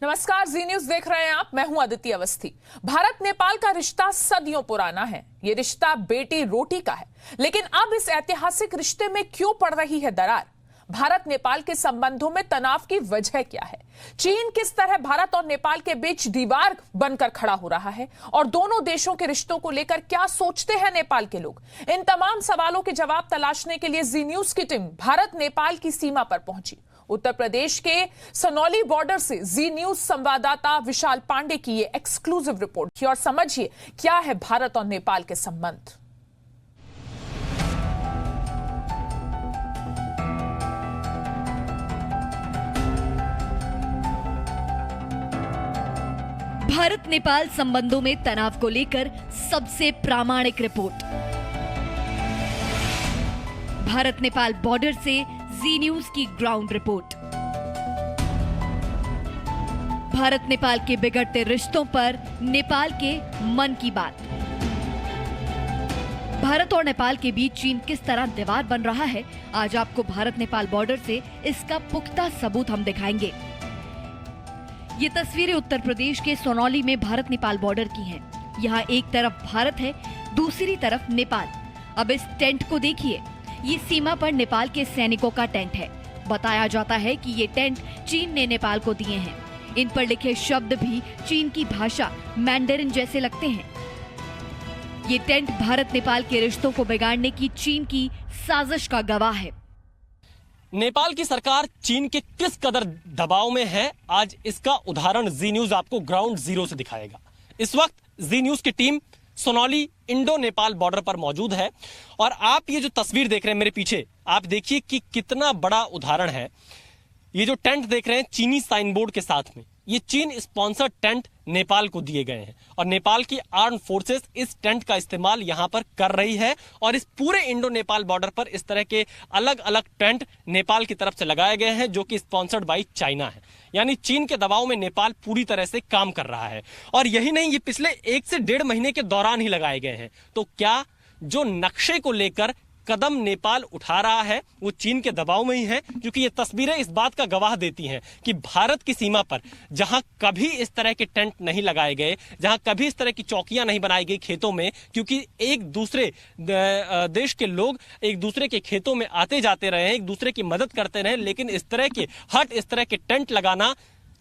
नमस्कार, जी न्यूज देख रहे हैं आप। मैं हूं अदिति अवस्थी। भारत नेपाल का रिश्ता सदियों पुराना है। ये रिश्ता बेटी रोटी का है, लेकिन अब इस ऐतिहासिक रिश्ते में क्यों पड़ रही है दरार? भारत नेपाल के संबंधों में तनाव की वजह क्या है? चीन किस तरह भारत और नेपाल के बीच दीवार बनकर खड़ा हो रहा है? और दोनों देशों के रिश्तों को लेकर क्या सोचते हैं नेपाल के लोग? इन तमाम सवालों के जवाब तलाशने के लिए जी न्यूज की टीम भारत नेपाल की सीमा पर पहुंची। उत्तर प्रदेश के सनौली बॉर्डर से जी न्यूज संवाददाता विशाल पांडे की ये एक्सक्लूसिव रिपोर्ट थी। और समझिए क्या है भारत और नेपाल के संबंध। भारत नेपाल संबंधों में तनाव को लेकर सबसे प्रामाणिक रिपोर्ट। भारत नेपाल बॉर्डर से जी न्यूज की ग्राउंड रिपोर्ट। भारत नेपाल के बिगड़ते रिश्तों पर नेपाल के मन की बात। भारत और नेपाल के बीच चीन किस तरह दीवार बन रहा है, आज आपको भारत नेपाल बॉर्डर से इसका पुख्ता सबूत हम दिखाएंगे। ये तस्वीरें उत्तर प्रदेश के सोनौली में भारत नेपाल बॉर्डर की हैं। यहाँ एक तरफ भारत है, दूसरी तरफ नेपाल। अब इस टेंट को देखिए, ये सीमा पर नेपाल के सैनिकों का टेंट है। बताया जाता है कि ये टेंट चीन ने नेपाल को दिए हैं। इन पर लिखे शब्द भी चीन की भाषा मैंडरिन जैसे लगते हैं। ये टेंट भारत नेपाल के रिश्तों को बिगाड़ने की चीन की साजिश का गवाह है। नेपाल की सरकार चीन के किस कदर दबाव में है, आज इसका उदाहरण जी न्यूज आपको ग्राउंड जीरो से दिखाएगा। इस वक्त जी न्यूज की team Sonauli Indo Nepal border पर मौजूद है और आप ये जो तस्वीर देख रहे हैं मेरे पीछे, आप देखिए कि कितना बड़ा उदाहरण है। ये जो टेंट देख रहे हैं चीनी साइन बोर्ड के साथ में, ये चीन स्पॉन्सर्ड टेंट नेपाल को दिए गए हैं और नेपाल की आर्म फोर्सेस इस टेंट का इस्तेमाल यहां पर कर रही है। और इस पूरे इंडो नेपाल बॉर्डर पर इस तरह के अलग अलग टेंट नेपाल की तरफ से लगाए गए हैं, जो कि स्पॉन्सर्ड बाई चाइना है। यानी चीन के दबाव में नेपाल पूरी तरह से काम कर रहा है। और यही नहीं, ये पिछले 1 से 1.5 महीने के दौरान ही लगाए गए हैं। तो क्या जो नक्शे को लेकर कदम नेपाल उठा रहा है वो चीन के दबाव में ही है? क्योंकि ये तस्वीरें इस बात का गवाह देती हैं कि भारत की सीमा पर जहां कभी इस तरह के टेंट नहीं लगाए गए, जहां कभी इस तरह की चौकियां नहीं बनाई गई खेतों में, क्योंकि एक दूसरे देश के लोग एक दूसरे के खेतों में आते जाते रहे हैं, एक दूसरे की मदद करते रहे, लेकिन इस तरह के टेंट लगाना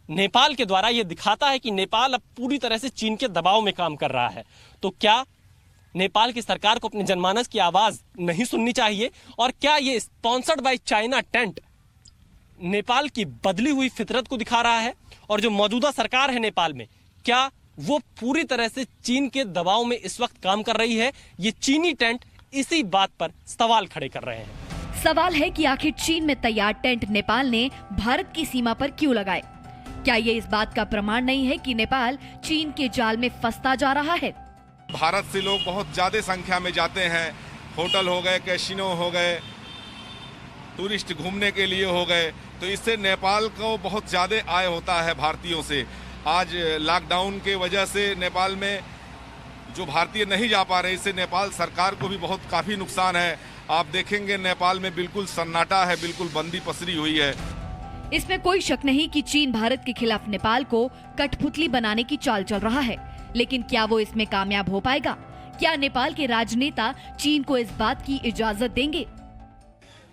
नेपाल के द्वारा ये दिखाता है कि नेपाल अब पूरी तरह से चीन के दबाव में काम कर रहा है। तो क्या नेपाल की सरकार को अपनी जनमानस की आवाज नहीं सुननी चाहिए? और क्या ये sponsored by China tent Nepal की बदली हुई फितरत को दिखा रहा है? और जो मौजूदा सरकार है नेपाल में, क्या वो पूरी तरह से चीन के दबाव में इस वक्त काम कर रही है? ये चीनी टेंट इसी बात पर सवाल खड़े कर रहे हैं। सवाल है कि आखिर चीन में तैयार टेंट नेपाल ने भारत की सीमा पर क्यों लगाए? क्या ये इस बात का प्रमाण नहीं है कि नेपाल चीन के जाल में फंसता जा रहा है? भारत से लोग बहुत ज्यादा संख्या में जाते हैं। होटल हो गए, कैसीनो हो गए, टूरिस्ट घूमने के लिए हो गए, तो इससे नेपाल को बहुत ज्यादा आय होता है भारतीयों से। आज लॉकडाउन के वजह से नेपाल में जो भारतीय नहीं जा पा रहे, इससे नेपाल सरकार को भी काफी नुकसान है। आप देखेंगे नेपाल में बिल्कुल सन्नाटा है, बिल्कुल बंदी पसरी हुई है। इसमें कोई शक नहीं कि चीन भारत के खिलाफ नेपाल को कठपुतली बनाने की चाल चल रहा है, लेकिन क्या वो इसमें कामयाब हो पाएगा? क्या नेपाल के राजनेता चीन को इस बात की इजाजत देंगे?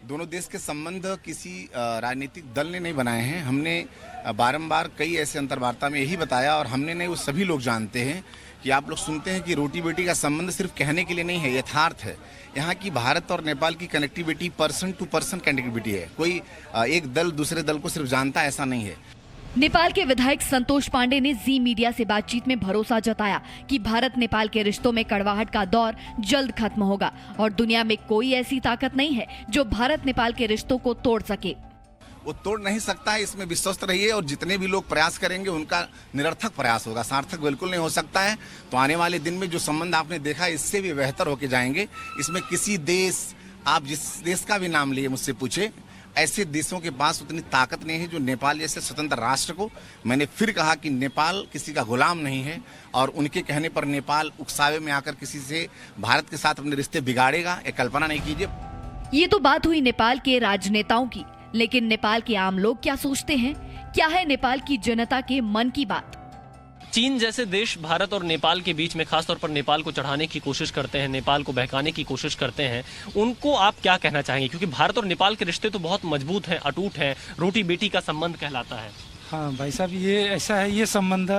दोनों देश के संबंध किसी राजनीतिक दल ने नहीं बनाए हैं। हमने बारंबार कई ऐसे अंतर्वार्ता में यही बताया, और हमने नहीं, वो सभी लोग जानते हैं कि आप लोग सुनते हैं कि रोटी बेटी का संबंध सिर्फ कहने के लिए नहीं है, यथार्थ है। यहाँ की भारत और नेपाल की connectivity person to person connectivity है। कोई एक दल दूसरे दल को सिर्फ जानता ऐसा नहीं है। नेपाल के विधायक संतोष पांडे ने जी मीडिया से बातचीत में भरोसा जताया कि भारत नेपाल के रिश्तों में कड़वाहट का दौर जल्द खत्म होगा और दुनिया में कोई ऐसी ताकत नहीं है जो भारत नेपाल के रिश्तों को तोड़ सके। वो तोड़ नहीं सकता है, इसमें विश्वस्त रहिए। और जितने भी लोग प्रयास करेंगे उनका निरर्थक प्रयास होगा, सार्थक बिल्कुल नहीं हो सकता है। तो आने वाले दिन में जो संबंध आपने देखा, इससे भी बेहतर होके जाएंगे। इसमें किसी देश, आप जिस देश का भी नाम लिए मुझसे पूछे, ऐसे देशों के पास उतनी ताकत नहीं है जो नेपाल जैसे स्वतंत्र राष्ट्र को। मैंने फिर कहा कि नेपाल किसी का गुलाम नहीं है, और उनके कहने पर नेपाल उकसावे में आकर किसी से भारत के साथ अपने रिश्ते बिगाड़ेगा, ये कल्पना नहीं कीजिए। ये तो बात हुई नेपाल के राजनेताओं की, लेकिन नेपाल के आम लोग क्या सोचते हैं? क्या है नेपाल की जनता के मन की बात? चीन जैसे देश भारत और नेपाल के बीच में खासतौर पर नेपाल को चढ़ाने की कोशिश करते हैं, नेपाल को बहकाने की कोशिश करते हैं, उनको आप क्या कहना चाहेंगे? क्योंकि भारत और नेपाल के रिश्ते तो बहुत मजबूत हैं, अटूट हैं, रोटी बेटी का संबंध कहलाता है। हाँ भाई साहब, ये ऐसा है, ये संबंध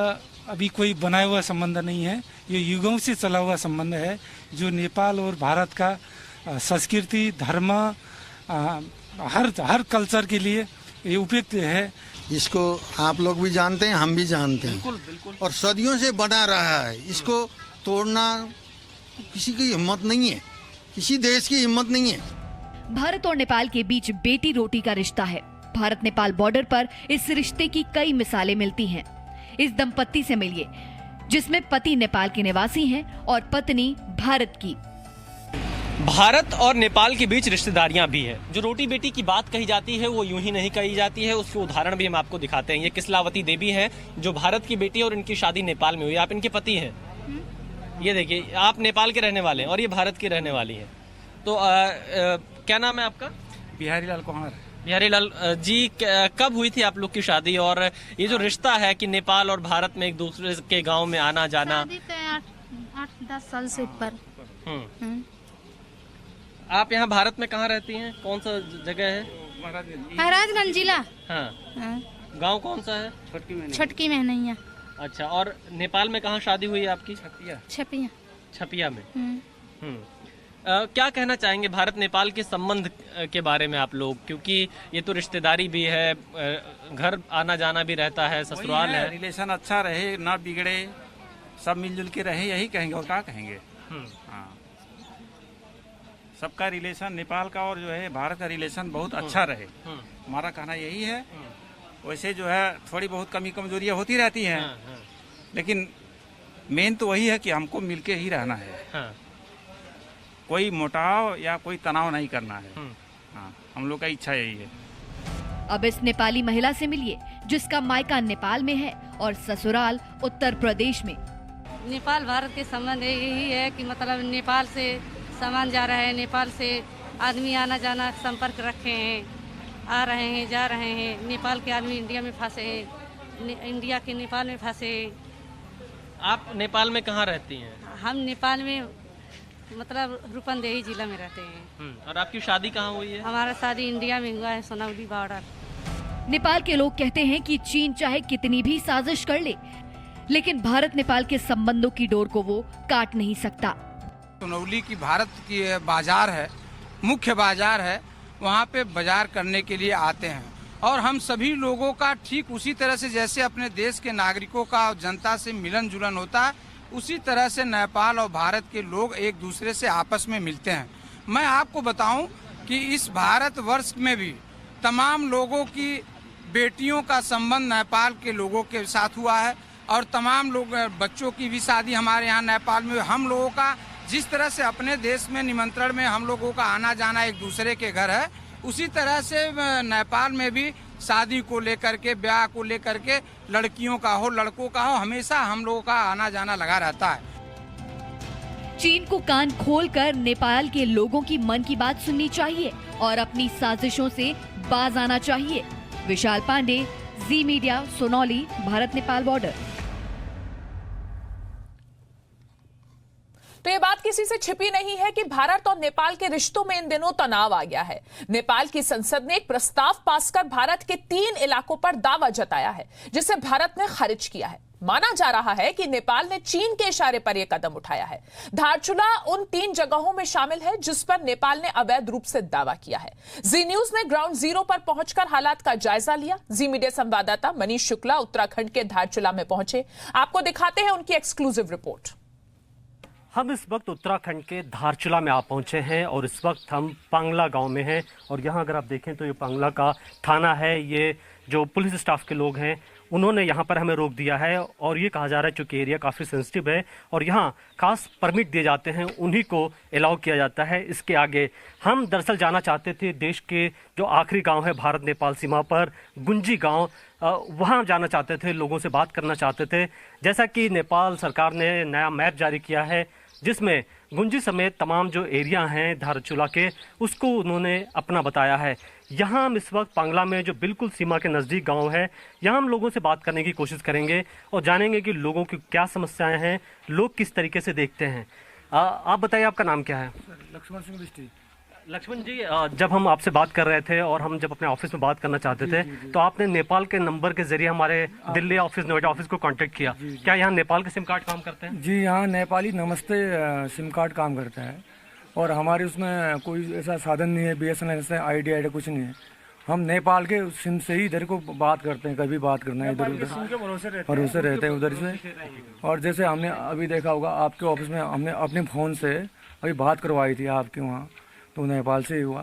अभी कोई बनाया हुआ संबंध नहीं है, ये युगों से चला हुआ संबंध है, जो नेपाल और भारत का संस्कृति, धर्म, हर कल्चर के लिए ये उपयुक्त है। इसको आप लोग भी जानते हैं, हम भी जानते हैं। बिल्कुल बिल्कुल। और सदियों से बना रहा है, इसको तोड़ना किसी की हिम्मत नहीं है, किसी देश की हिम्मत नहीं है। भारत और नेपाल के बीच बेटी रोटी का रिश्ता है। भारत नेपाल बॉर्डर पर इस रिश्ते की कई मिसालें मिलती हैं। इस दंपत्ति से मिलिए, जिसमें पति नेपाल के निवासी हैं और पत्नी भारत की। भारत और नेपाल के बीच रिश्तेदारियां भी है। जो रोटी बेटी की बात कही जाती है वो यूं ही नहीं कही जाती है, उसके उदाहरण भी हम आपको दिखाते हैं। ये किसलावती देवी हैं, जो भारत की बेटी है और इनकी शादी नेपाल में हुई। आप इनके पति हैं। ये देखिए, आप नेपाल के रहने वाले हैं और ये भारत की रहने वाली है। तो क्या नाम है आपका? बिहारी लाल कुमार। बिहारी लाल जी, कब हुई थी आप लोग की शादी? और ये जो रिश्ता है कि नेपाल और भारत में एक दूसरे के गाँव में आना जाना, 8-10 साल से ऊपर। आप यहाँ भारत में कहाँ रहती हैं? कौन सा जगह है? महाराजगंज जिला। हाँ। गांव कौन सा है? छटकी में नहीं है। अच्छा, और नेपाल में कहाँ शादी हुई है आपकी? छपिया। छपिया में। क्या कहना चाहेंगे भारत नेपाल के संबंध के बारे में आप लोग? क्योंकि ये तो रिश्तेदारी भी है, घर आना जाना भी रहता है, ससुराल है। रिलेशन अच्छा रहे, ना बिगड़े, सब मिलजुल के रहे, यही कहेंगे और क्या कहेंगे। हाँ, सबका रिलेशन, नेपाल का और जो है भारत का रिलेशन बहुत अच्छा रहे, हमारा कहना यही है। वैसे जो है थोड़ी बहुत कमी कमजोरियां होती रहती हैं, लेकिन मेन तो वही है कि हमको मिलके ही रहना है। कोई मोटाव या कोई तनाव नहीं करना है। हाँ, हम लोग का इच्छा यही है। अब इस नेपाली महिला से मिलिए, जिसका मायका नेपाल में है और ससुराल उत्तर प्रदेश में। नेपाल भारत के संबंध यही है कि मतलब नेपाल से सामान जा रहा है, नेपाल से आदमी आना जाना संपर्क रखे हैं, आ रहे हैं, जा रहे हैं। नेपाल के आदमी इंडिया में फंसे हैं, इंडिया के नेपाल में फंसे हैं। आप नेपाल में कहाँ रहती हैं? हम नेपाल में मतलब रूपंदेही जिला में रहते हैं। और आपकी शादी कहाँ हुई है? हमारा शादी इंडिया में हुआ है, सोनौली बॉर्डर। नेपाल के लोग कहते हैं कि चीन चाहे कितनी भी साजिश कर ले, लेकिन भारत नेपाल के संबंधों की डोर को वो काट नहीं सकता। सोनौली की भारत की बाजार है, मुख्य बाजार है, वहाँ पे बाजार करने के लिए आते हैं। और हम सभी लोगों का ठीक उसी तरह से जैसे अपने देश के नागरिकों का और जनता से मिलन जुलन होता है, उसी तरह से नेपाल और भारत के लोग एक दूसरे से आपस में मिलते हैं। मैं आपको बताऊं कि इस भारत वर्ष में भी तमाम लोगों की बेटियों का संबंध नेपाल के लोगों के साथ हुआ है और तमाम लोग बच्चों की भी शादी हमारे यहाँ नेपाल में। हम लोगों का जिस तरह से अपने देश में निमंत्रण में हम लोगों का आना जाना एक दूसरे के घर है, उसी तरह से नेपाल में भी शादी को लेकर के, ब्याह को लेकर के, लड़कियों का हो लड़कों का हो, हमेशा हम लोगों का आना जाना लगा रहता है। चीन को कान खोलकर नेपाल के लोगों की मन की बात सुननी चाहिए और अपनी साजिशों से बाज आना चाहिए। विशाल पांडे, जी मीडिया, सोनौली, भारत नेपाल बॉर्डर। तो ये बात किसी से छिपी नहीं है कि भारत और नेपाल के रिश्तों में इन दिनों तनाव आ गया है। नेपाल की संसद ने एक प्रस्ताव पास कर भारत के 3 इलाकों पर दावा जताया है, जिसे भारत ने खारिज किया है। माना जा रहा है कि नेपाल ने चीन के इशारे पर यह कदम उठाया है। धारचूला उन 3 जगहों में शामिल है जिस पर नेपाल ने अवैध रूप से दावा किया है। जी न्यूज ने ग्राउंड जीरो पर पहुंचकर हालात का जायजा लिया। जी मीडिया संवाददाता मनीष शुक्ला उत्तराखंड के धारचूला में पहुंचे। आपको दिखाते हैं उनकी एक्सक्लूसिव रिपोर्ट। हम इस वक्त उत्तराखंड के धारचूला में आ पहुंचे हैं और इस वक्त हम पांगला गांव में हैं। और यहाँ अगर आप देखें तो ये पांगला का थाना है। ये जो पुलिस स्टाफ के लोग हैं उन्होंने यहाँ पर हमें रोक दिया है और ये कहा जा रहा है चूँकि एरिया काफ़ी सेंसिटिव है और यहाँ खास परमिट दिए जाते हैं, उन्हीं को अलाउ किया जाता है। इसके आगे हम दरअसल जाना चाहते थे देश के जो आखिरी गांव है भारत नेपाल सीमा पर, गुंजी गांव, वहाँ जाना चाहते थे, लोगों से बात करना चाहते थे। जैसा कि नेपाल सरकार ने नया मैप जारी किया है जिसमें गुंजी समेत तमाम जो एरिया हैं धारचूला के, उसको उन्होंने अपना बताया है। यहाँ हम इस वक्त पांगला में जो बिल्कुल सीमा के नज़दीक गांव है, यहाँ हम लोगों से बात करने की कोशिश करेंगे और जानेंगे कि लोगों की क्या समस्याएं हैं, लोग किस तरीके से देखते हैं। आप बताइए, आपका नाम क्या है? लक्ष्मण सिंह बिष्टी। लक्ष्मण जी, जब हम आपसे बात कर रहे थे और हम जब अपने ऑफिस में बात करना चाहते थे तो आपने नेपाल के नंबर के जरिए हमारे दिल्ली ऑफिस, नोएडा ऑफिस को कांटेक्ट किया। क्या यहाँ नेपाल के सिम कार्ड काम करते हैं? जी, यहाँ नेपाली नमस्ते सिम कार्ड काम करता है और हमारे उसमें कोई ऐसा साधन नहीं है, BSNL से आईडी कुछ नहीं है। हम नेपाल के सिम से ही इधर को बात करते हैं, कभी बात करना है इधर उधर भरोसे रहते हैं उधर से। और जैसे हमने अभी देखा होगा आपके ऑफिस में, हमने अपने फ़ोन से अभी बात करवाई थी आपके वहाँ, तो नेपाल से ही हुआ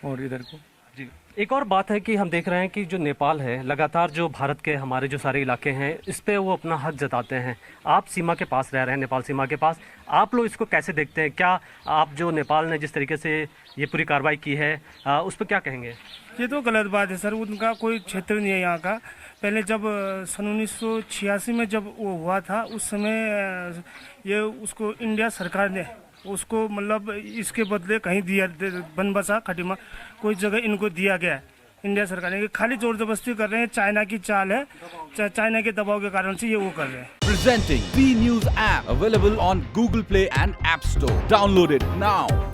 और इधर को। जी, एक और बात है कि हम देख रहे हैं कि जो नेपाल है लगातार जो भारत के हमारे जो सारे इलाके हैं इस पे वो अपना हक जताते हैं। आप सीमा के पास रह रहे हैं, नेपाल सीमा के पास, आप लोग इसको कैसे देखते हैं? क्या आप जो नेपाल ने जिस तरीके से ये पूरी कार्रवाई की है उस पर क्या कहेंगे? ये तो गलत बात है सर, उनका कोई क्षेत्र नहीं है यहाँ का। पहले जब सन 1986 में जब वो हुआ था उस समय ये उसको इंडिया सरकार ने उसको मतलब इसके बदले कहीं दिया, बनबसा खटीमा कोई जगह इनको दिया गया है इंडिया सरकार ने। खाली जोर जबरदस्ती कर रहे हैं, चाइना की चाल है, चाइना के दबाव के कारण से ये वो कर रहे हैं। Presenting B News app available on Google Play and App Store. Download it now.